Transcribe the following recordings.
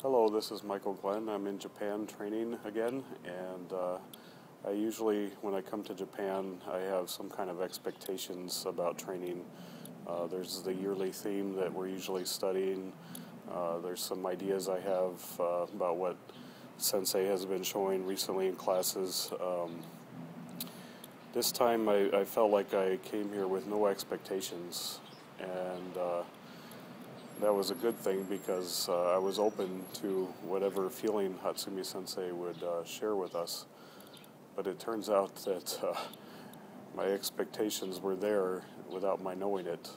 Hello, this is Michael Glenn. I'm in Japan training again, and I usually, when I come to Japan, I have some kind of expectations about training. There's the yearly theme that we're usually studying. There's some ideas I have about what Sensei has been showing recently in classes. This time I felt like I came here with no expectations, and that was a good thing because I was open to whatever feeling Hatsumi Sensei would share with us. But it turns out that my expectations were there without my knowing it.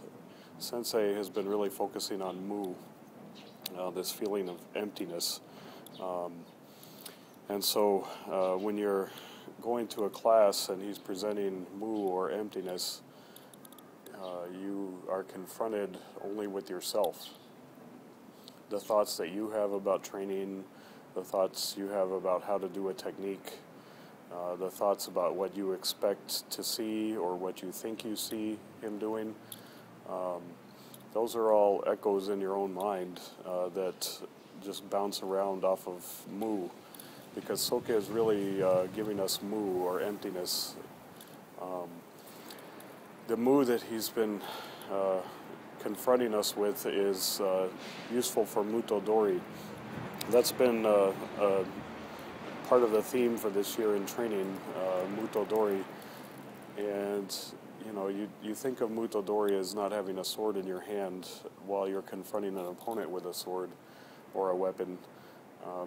Sensei has been really focusing on mu, this feeling of emptiness. And so when you're going to a class and he's presenting mu or emptiness, you are confronted only with yourself. The thoughts that you have about training, the thoughts you have about how to do a technique, the thoughts about what you expect to see or what you think you see him doing, those are all echoes in your own mind that just bounce around off of mu, because Soka is really giving us mu or emptiness. The mu that he's been confronting us with is useful for Muto Dori. That's been part of the theme for this year in training, Muto Dori. And you think of Muto Dori as not having a sword in your hand while you're confronting an opponent with a sword or a weapon.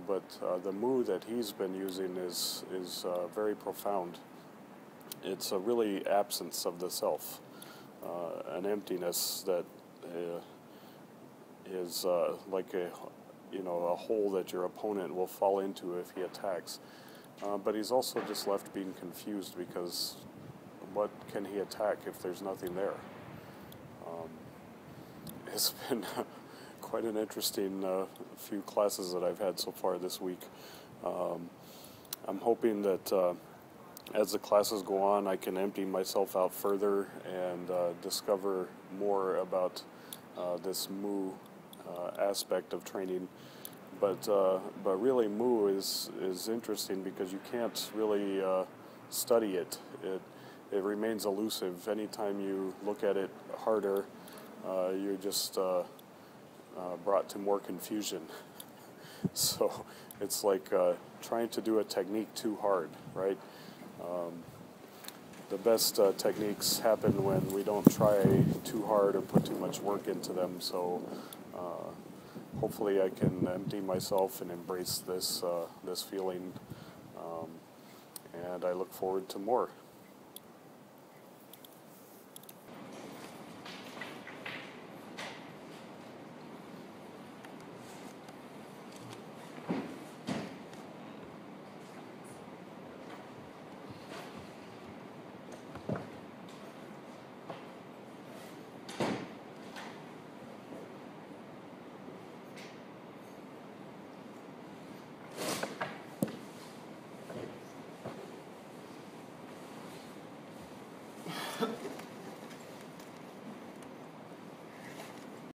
But the mu that he's been using is very profound. It's a really absence of the self, an emptiness that is like a hole that your opponent will fall into if he attacks. But he's also just left being confused because what can he attack if there's nothing there? It's been quite an interesting few classes that I've had so far this week. I'm hoping that as the classes go on, I can empty myself out further and discover more about this mu aspect of training. But really, mu is interesting because you can't really study it. It remains elusive. Anytime you look at it harder, you're just brought to more confusion. So it's like trying to do a technique too hard, right? The best techniques happen when we don't try too hard or put too much work into them. So hopefully I can empty myself and embrace this feeling, and I look forward to more.